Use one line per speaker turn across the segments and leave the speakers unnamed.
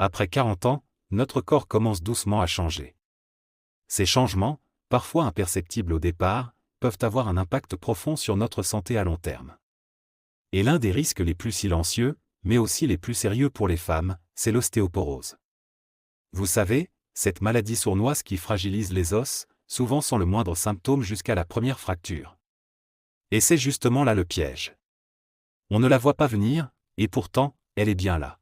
Après 40 ans, notre corps commence doucement à changer. Ces changements, parfois imperceptibles au départ, peuvent avoir un impact profond sur notre santé à long terme. Et l'un des risques les plus silencieux, mais aussi les plus sérieux pour les femmes, c'est l'ostéoporose. Vous savez, cette maladie sournoise qui fragilise les os, souvent sans le moindre symptôme jusqu'à la première fracture. Et c'est justement là le piège. On ne la voit pas venir, et pourtant, elle est bien là.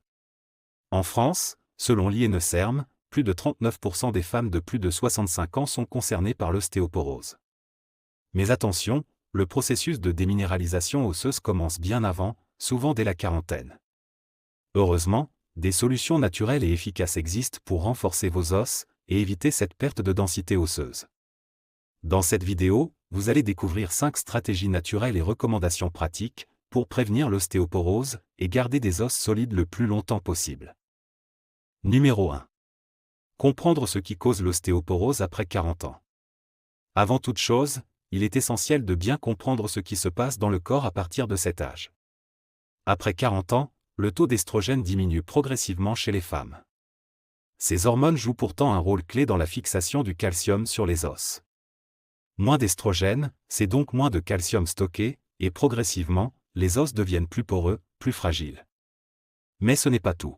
En France, selon l'INSERM, plus de 39% des femmes de plus de 65 ans sont concernées par l'ostéoporose. Mais attention, le processus de déminéralisation osseuse commence bien avant, souvent dès la quarantaine. Heureusement, des solutions naturelles et efficaces existent pour renforcer vos os et éviter cette perte de densité osseuse. Dans cette vidéo, vous allez découvrir 5 stratégies naturelles et recommandations pratiques pour prévenir l'ostéoporose et garder des os solides le plus longtemps possible. Numéro 1. Comprendre ce qui cause l'ostéoporose après 40 ans. Avant toute chose, il est essentiel de bien comprendre ce qui se passe dans le corps à partir de cet âge. Après 40 ans, le taux d'estrogène diminue progressivement chez les femmes. Ces hormones jouent pourtant un rôle clé dans la fixation du calcium sur les os. Moins d'estrogène, c'est donc moins de calcium stocké, et progressivement, les os deviennent plus poreux, plus fragiles. Mais ce n'est pas tout.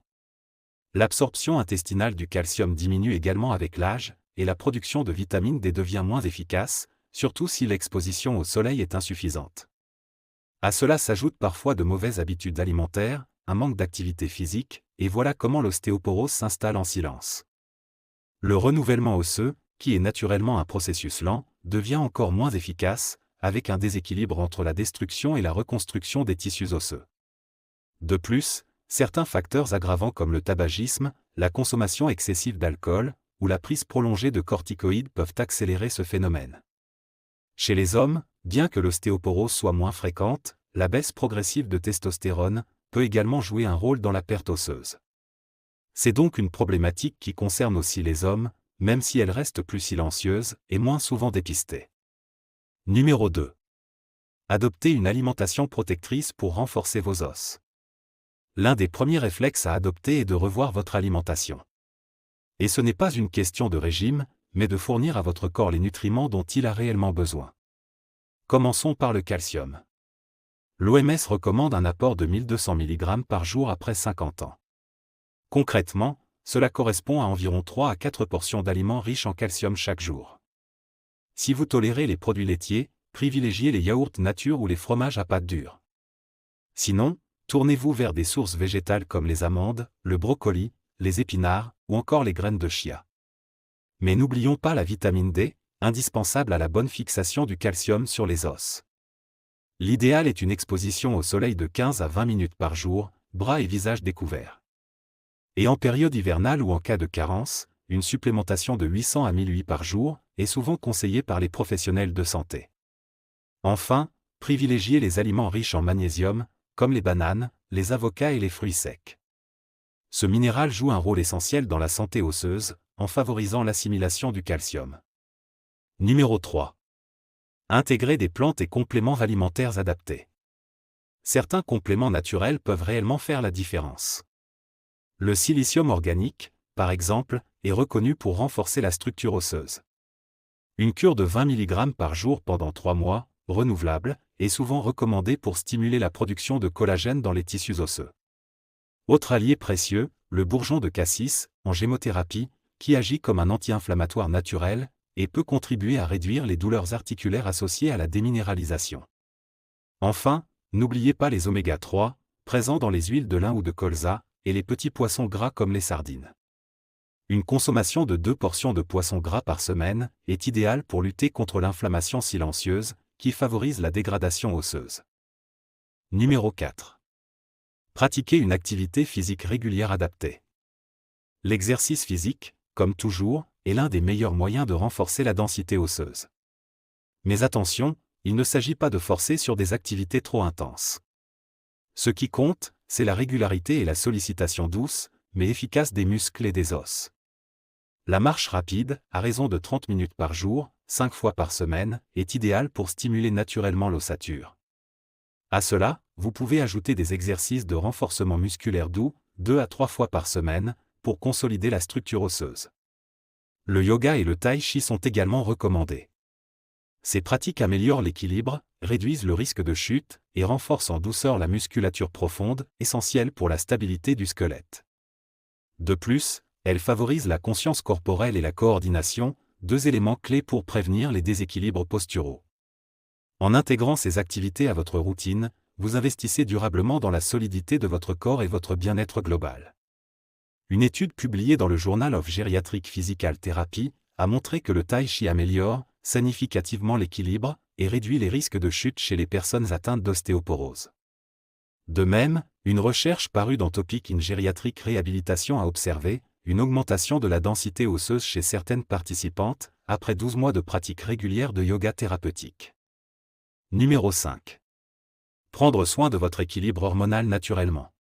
L'absorption intestinale du calcium diminue également avec l'âge, et la production de vitamine D devient moins efficace, surtout si l'exposition au soleil est insuffisante. À cela s'ajoutent parfois de mauvaises habitudes alimentaires, un manque d'activité physique, et voilà comment l'ostéoporose s'installe en silence. Le renouvellement osseux, qui est naturellement un processus lent, devient encore moins efficace, avec un déséquilibre entre la destruction et la reconstruction des tissus osseux. De plus, certains facteurs aggravants comme le tabagisme, la consommation excessive d'alcool, ou la prise prolongée de corticoïdes peuvent accélérer ce phénomène. Chez les hommes, bien que l'ostéoporose soit moins fréquente, la baisse progressive de testostérone peut également jouer un rôle dans la perte osseuse. C'est donc une problématique qui concerne aussi les hommes, même si elle reste plus silencieuse et moins souvent dépistée. Numéro 2. Adoptez une alimentation protectrice pour renforcer vos os. L'un des premiers réflexes à adopter est de revoir votre alimentation. Et ce n'est pas une question de régime, mais de fournir à votre corps les nutriments dont il a réellement besoin. Commençons par le calcium. L'OMS recommande un apport de 1200 mg par jour après 50 ans. Concrètement, cela correspond à environ 3 à 4 portions d'aliments riches en calcium chaque jour. Si vous tolérez les produits laitiers, privilégiez les yaourts nature ou les fromages à pâte dure. Sinon, tournez-vous vers des sources végétales comme les amandes, le brocoli, les épinards ou encore les graines de chia. Mais n'oublions pas la vitamine D, indispensable à la bonne fixation du calcium sur les os. L'idéal est une exposition au soleil de 15 à 20 minutes par jour, bras et visage découverts. Et en période hivernale ou en cas de carence, une supplémentation de 800 à 1008 par jour est souvent conseillée par les professionnels de santé. Enfin, privilégiez les aliments riches en magnésium, comme les bananes, les avocats et les fruits secs. Ce minéral joue un rôle essentiel dans la santé osseuse, en favorisant l'assimilation du calcium. Numéro 3. Intégrer des plantes et compléments alimentaires adaptés. Certains compléments naturels peuvent réellement faire la différence. Le silicium organique, par exemple, est reconnu pour renforcer la structure osseuse. Une cure de 20 mg par jour pendant 3 mois, renouvelable, est souvent recommandée pour stimuler la production de collagène dans les tissus osseux. Autre allié précieux, le bourgeon de cassis, en gémothérapie, qui agit comme un anti-inflammatoire naturel, et peut contribuer à réduire les douleurs articulaires associées à la déminéralisation. Enfin, n'oubliez pas les oméga 3, présents dans les huiles de lin ou de colza, et les petits poissons gras comme les sardines. Une consommation de 2 portions de poissons gras par semaine est idéale pour lutter contre l'inflammation silencieuse, qui favorise la dégradation osseuse. Numéro 4. Pratiquez une activité physique régulière adaptée. L'exercice physique, comme toujours, est l'un des meilleurs moyens de renforcer la densité osseuse. Mais attention, il ne s'agit pas de forcer sur des activités trop intenses. Ce qui compte, c'est la régularité et la sollicitation douce, mais efficace des muscles et des os. La marche rapide, à raison de 30 minutes par jour, 5 fois par semaine, est idéale pour stimuler naturellement l'ossature. À cela, vous pouvez ajouter des exercices de renforcement musculaire doux, 2 à 3 fois par semaine, pour consolider la structure osseuse. Le yoga et le tai chi sont également recommandés. Ces pratiques améliorent l'équilibre, réduisent le risque de chute et renforcent en douceur la musculature profonde, essentielle pour la stabilité du squelette. De plus, elles favorisent la conscience corporelle et la coordination, deux éléments clés pour prévenir les déséquilibres posturaux. En intégrant ces activités à votre routine, vous investissez durablement dans la solidité de votre corps et votre bien-être global. Une étude publiée dans le Journal of Geriatric Physical Therapy a montré que le tai chi améliore significativement l'équilibre et réduit les risques de chute chez les personnes atteintes d'ostéoporose. De même, une recherche parue dans Topic in Geriatric Rehabilitation a observé une augmentation de la densité osseuse chez certaines participantes après 12 mois de pratique régulière de yoga thérapeutique. Numéro 5. Prendre soin de votre équilibre hormonal naturellement.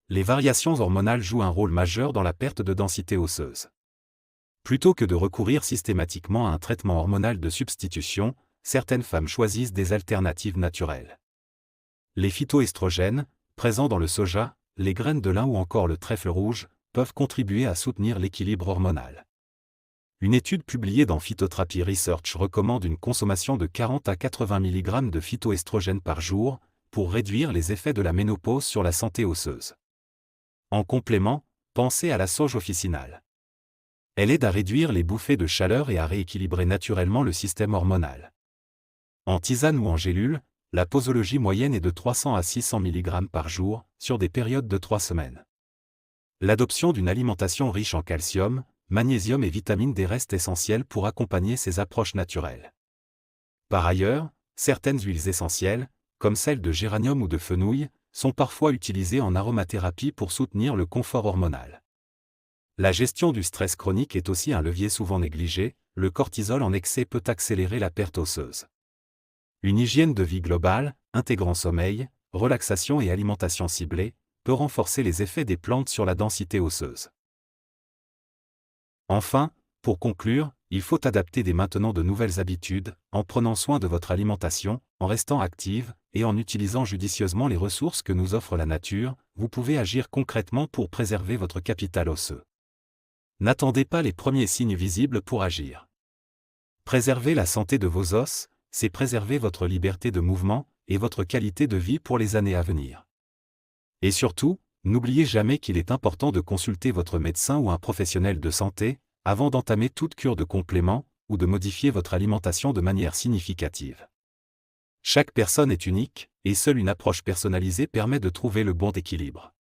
Les variations hormonales jouent un rôle majeur dans la perte de densité osseuse. Plutôt que de recourir systématiquement à un traitement hormonal de substitution, certaines femmes choisissent des alternatives naturelles. Les phytoestrogènes, présents dans le soja, les graines de lin ou encore le trèfle rouge, peuvent contribuer à soutenir l'équilibre hormonal. Une étude publiée dans Phytotherapy Research recommande une consommation de 40 à 80 mg de phytoestrogènes par jour pour réduire les effets de la ménopause sur la santé osseuse. En complément, pensez à la sauge officinale. Elle aide à réduire les bouffées de chaleur et à rééquilibrer naturellement le système hormonal. En tisane ou en gélule, la posologie moyenne est de 300 à 600 mg par jour, sur des périodes de 3 semaines. L'adoption d'une alimentation riche en calcium, magnésium et vitamine D reste essentielle pour accompagner ces approches naturelles. Par ailleurs, certaines huiles essentielles, comme celles de géranium ou de fenouil, sont parfois utilisées en aromathérapie pour soutenir le confort hormonal. La gestion du stress chronique est aussi un levier souvent négligé, le cortisol en excès peut accélérer la perte osseuse. Une hygiène de vie globale, intégrant sommeil, relaxation et alimentation ciblée, peut renforcer les effets des plantes sur la densité osseuse. Enfin, pour conclure, il faut adapter dès maintenant de nouvelles habitudes, en prenant soin de votre alimentation, en restant active, et en utilisant judicieusement les ressources que nous offre la nature, vous pouvez agir concrètement pour préserver votre capital osseux. N'attendez pas les premiers signes visibles pour agir. Préserver la santé de vos os, c'est préserver votre liberté de mouvement et votre qualité de vie pour les années à venir. Et surtout, n'oubliez jamais qu'il est important de consulter votre médecin ou un professionnel de santé avant d'entamer toute cure de complément ou de modifier votre alimentation de manière significative. Chaque personne est unique, et seule une approche personnalisée permet de trouver le bon équilibre.